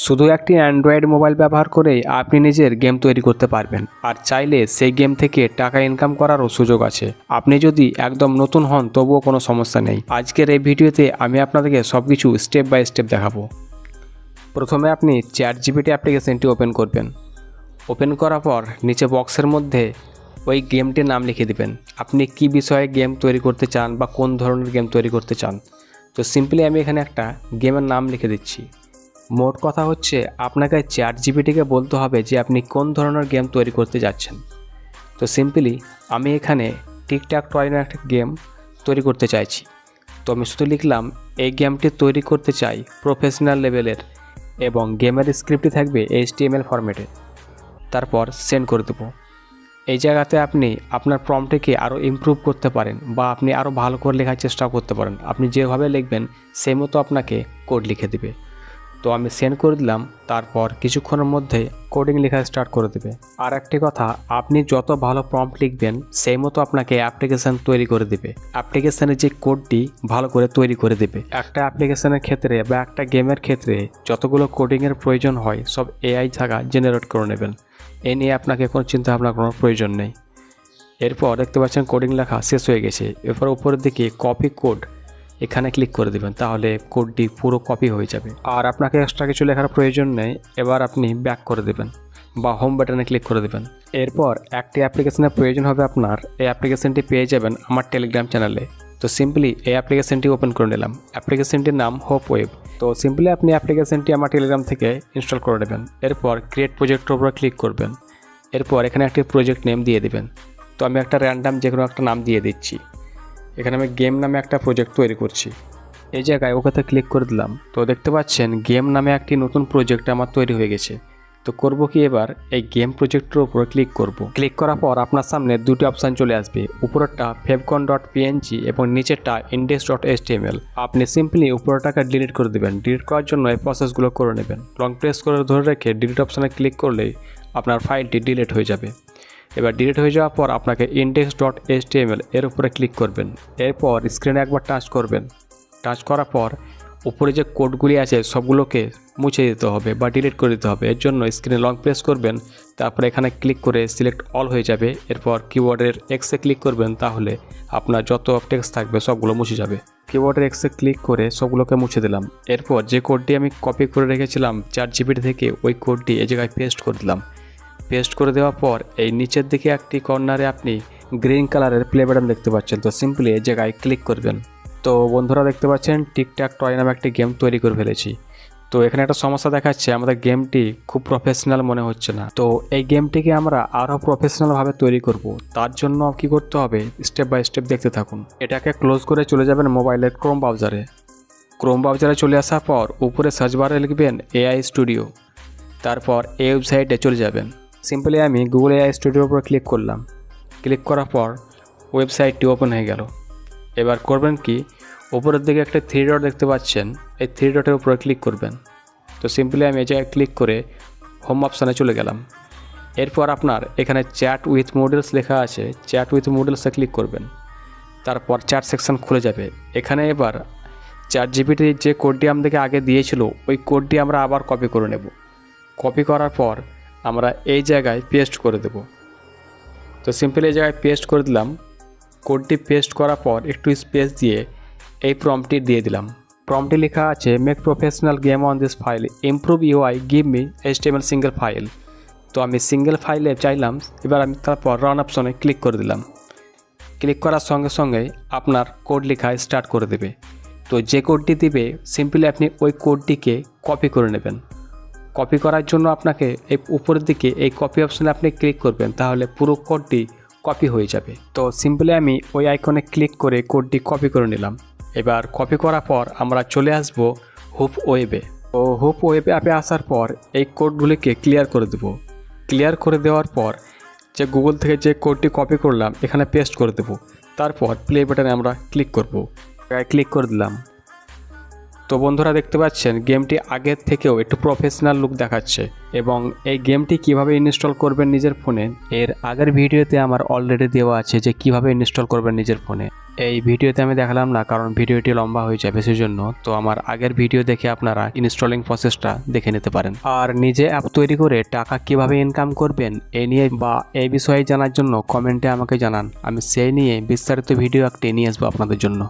শুধু একটি Android mobile ব্যবহার করেই আপনি নিজের গেম তৈরি করতে পারবেন, আর চাইলে সেই গেম থেকে টাকা ইনকাম করারও সুযোগ আছে। আপনি যদি একদম নতুন হন তবুও কোনো সমস্যা নেই। আজকের এই ভিডিওতে আমি আপনাদেরকে সব কিছু স্টেপ বাই স্টেপ দেখাবো। প্রথমে আপনি চ্যাটজিপিটি অ্যাপ্লিকেশনটি ওপেন করবেন। ওপেন করার পর নিচে বক্সের মধ্যে ওই গেমটির নাম লিখে দিবেন। আপনি কি বিষয়ে গেম তৈরি করতে চান বা কোন ধরনের গেম তৈরি করতে চান। তো সিম্পলি আমি এখানে একটা গেমের নাম লিখে দিচ্ছি। মোট কথা হচ্ছে আপনাকে চ্যাটজিপিটিকে বলতে হবে যে আপনি কোন ধরনের গেম তৈরি করতে যাচ্ছেন। তো সিম্পলি আমি এখানে টিকট্যাক টয় নামে একটা গেম তৈরি করতে চাইছি। তো আমি শুধু লিখলাম এই গেমটি তৈরি করতে চাই প্রফেশনাল লেভেলের, এবং গেমের স্ক্রিপ্টটি থাকবে HTML ফরম্যাটে। তারপর সেন্ড করে দেবো। এই জায়গাতে আপনি আপনার প্রম্পটটিকে আরও ইমপ্রুভ করতে পারেন বা আপনি আরও ভালো করে লেখার চেষ্টা করতে পারেন। আপনি যেভাবে লিখবেন সেই মতো আপনাকে কোড লিখে দেবে। তো আমি সেন্ড করে দিলাম। তারপর কিছুক্ষণের মধ্যে কোডিং লেখা স্টার্ট করে দেবে। আর একটি কথা, আপনি যত ভালো প্রম্পট লিখবেন সেই মতো আপনাকে অ্যাপ্লিকেশান তৈরি করে দেবে। অ্যাপ্লিকেশানের যে কোডটি ভালো করে তৈরি করে দেবে। একটা অ্যাপ্লিকেশানের ক্ষেত্রে বা একটা গেমের ক্ষেত্রে যতগুলো কোডিংয়ের প্রয়োজন হয় সব AI থাকা জেনারেট করে নেবেন। এ নিয়ে আপনাকে কোনো চিন্তা ভাবনা করার প্রয়োজন নেই। এরপর দেখতে পাচ্ছেন কোডিং লেখা শেষ হয়ে গেছে। এরপর উপরের দিকে কপি কোড এখানে ক্লিক করে দেবেন, তাহলে কোডটি পুরো কপি হয়ে যাবে। আর আপনাকে এক্সট্রা কিছু লেখার প্রয়োজন নেই। এবার আপনি ব্যাক করে দেবেন বা হোম বাটনে ক্লিক করে দেবেন। এরপর একটি অ্যাপ্লিকেশনের প্রয়োজন হবে আপনার। এই অ্যাপ্লিকেশনটি পেয়ে যাবেন আমার টেলিগ্রাম চ্যানেলে। তো সিম্পলি এই অ্যাপ্লিকেশনটি ওপেন করে নিলাম। অ্যাপ্লিকেশনটির নাম হোপ ওয়েব। তো সিম্পলি আপনি অ্যাপ্লিকেশনটি আমার টেলিগ্রাম থেকে ইনস্টল করে নেবেন। এরপর ক্রিয়েট প্রজেক্টের উপর ক্লিক করবেন। এরপর এখানে একটি প্রজেক্ট নেম দিয়ে দেবেন। তো আমি একটা র্যান্ডাম যে কোনো একটা নাম দিয়ে দিচ্ছি। এখানে আমি গেম নামে একটা প্রজেক্ট তৈরি করছি। এই জায়গায় ওকেতে ক্লিক করে দিলাম। তো দেখতে পাচ্ছেন গেম নামে একটি নতুন প্রজেক্ট আমার তৈরি হয়ে গেছে। তো করব কি, এবার এই গেম প্রজেক্টের উপর ক্লিক করব। ক্লিক করার পর আপনার সামনে দুটি অপশান চলে আসবে। উপরেরটা favicon.png এবং নিচেরটা index.html। আপনি সিম্পলি উপরেরটাকে ডিলিট করে দেবেন। ডিলিট করার জন্য এই প্রসেসগুলো করে নেবেন। লং প্রেস করে ধরে রেখে ডিলিট অপশানে ক্লিক করলেই আপনার ফাইলটি ডিলিট হয়ে যাবে। এবার ডিলিট হয়ে যাওয়ার পর আপনাকে index.html এর উপরে ক্লিক করবেন। এরপর স্ক্রিনে একবার টাচ করবেন। টাচ করার পর উপরে যে কোডগুলি আছে সবগুলোকে মুছে দিতে হবে বা ডিলিট করে দিতে হবে। এর জন্য স্ক্রিনে লং প্রেস করবেন, তারপরে এখানে ক্লিক করে সিলেক্ট অল হয়ে যাবে। এরপর কিবোর্ডের এক্সে ক্লিক করবেন, তাহলে আপনার যত টেক্সট থাকবে সবগুলো মুছে যাবে। কিবোর্ডের এক্সে ক্লিক করে সবগুলোকে মুছে দিলাম। এরপর যে কোডটি আমি কপি করে রেখেছিলাম চ্যাটজিপিটি থেকে, ওই কোডটি এই জায়গায় পেস্ট করে দিলাম। পেস্ট করে দেওয়ার পর এই নিচের দিকে একটি কর্নারে আপনি গ্রিন কালারের প্লে বাটন দেখতে পাচ্ছেন। তো সিম্পলি এই জায়গায় ক্লিক করবেন। তো বন্ধুরা দেখতে পাচ্ছেন টিকট্যাক টয় নামে একটি গেম তৈরি করে ফেলেছি। তো এখানে একটা সমস্যা দেখাচ্ছে, আমাদের গেমটি খুব প্রফেশনাল মনে হচ্ছে না। তো এই গেমটিকে আমরা আরও প্রফেশনালভাবে তৈরি করব। তার জন্য কি করতে হবে, স্টেপ বাই স্টেপ দেখতে থাকুন। এটাকে ক্লোজ করে চলে যাবেন মোবাইলের ক্রোম ব্রাউজারে। ক্রোম ব্রাউজারে চলে আসার পর উপরে সার্চ বারে লিখবেন AI স্টুডিও। তারপর এই ওয়েবসাইটে চলে যাবেন। সিম্পলি আমি গুগল AI স্টুডিওর উপর ক্লিক করলাম। ক্লিক করার পর ওয়েবসাইটটি ওপেন হয়ে গেল। এবার করবেন কি, উপরের দিকে একটা 3 ডট দেখতে পাচ্ছেন, এই 3 ডটের উপরে ক্লিক করবেন। তো সিম্পলি আমি এই জায়গায় ক্লিক করে হোম অপশানে চলে গেলাম। এরপর আপনার এখানে চ্যাট উইথ মডেলস লেখা আছে, চ্যাট উইথ মডেলসে ক্লিক করবেন। তারপর চ্যাট সেকশন খুলে যাবে। এখানে এবার চ্যাটজিপিটি যে কোডটি আমাদেরকে আগে দিয়েছিল ওই কোডটি আমরা আবার কপি করে নেব। কপি করার পর আমরা এই জায়গায় পেস্ট করে দেব। তো সিম্পলি এই জায়গায় পেস্ট করে দিলাম। কোডটি পেস্ট করার পর একটু স্পেস দিয়ে এই প্রম্পটটি দিয়ে দিলাম। প্রম্পটটি লেখা আছে make professional game on this file, improve UI, give me HTML single file. তো আমি সিঙ্গেল ফাইলে চাইলাম। এবার আমি তারপর রান অপশনে ক্লিক করে দিলাম। ক্লিক করার সঙ্গে সঙ্গে আপনার কোড লেখা স্টার্ট করে দেবে। তো যে কোডটি দিবে সিম্পলি আপনি ওই কোডটিকে কপি করে নেবেন। কপি করার জন্য আপনাকে এই উপরের দিকে এই কপি অপশানে আপনি ক্লিক করবেন, তাহলে পুরো কোডটি কপি হয়ে যাবে। তো সিম্পলি আমি ওই আইকনে ক্লিক করে কোডটি কপি করে নিলাম। এবার কপি করার পর আমরা চলে আসব হুপ ওয়েবে। তো হুপ ওয়েবে অ্যাপে আসার পর এই কোডগুলিকে ক্লিয়ার করে দেব। ক্লিয়ার করে দেওয়ার পর যে গুগল থেকে যে কোডটি কপি করলাম এখানে পেস্ট করে দেব। তারপর প্লে বাটনে আমরা ক্লিক করব। ক্লিক করে দিলাম। তো বন্ধুরা দেখতে পাচ্ছেন গেমটি আগের থেকেও একটু প্রফেশনাল লুক দেখাচ্ছে এবং এই গেমটি কিভাবে ইনস্টল করবেন নিজের ফোনে এর আগের ভিডিওতে আমার অলরেডি দেওয়া আছে যে কিভাবে ইনস্টল করবেন নিজের ফোনে। এই ভিডিওতে আমি দেখালাম না কারণ ভিডিওটি লম্বা হয়ে যাবে সেজন্য। তো আমার আগের ভিডিও দেখে আপনারা ইনস্টলিং প্রসেসটা দেখে নিতে পারেন। আর নিজে অ্যাপ তৈরি করে টাকা কিভাবে ইনকাম করবেন এই নিয়ে বা এই বিষয়ে জানার জন্য কমেন্টে আমাকে জানান, আমি সেই নিয়ে বিস্তারিত ভিডিও একটি নিয়ে আসবো আপনাদের জন্য।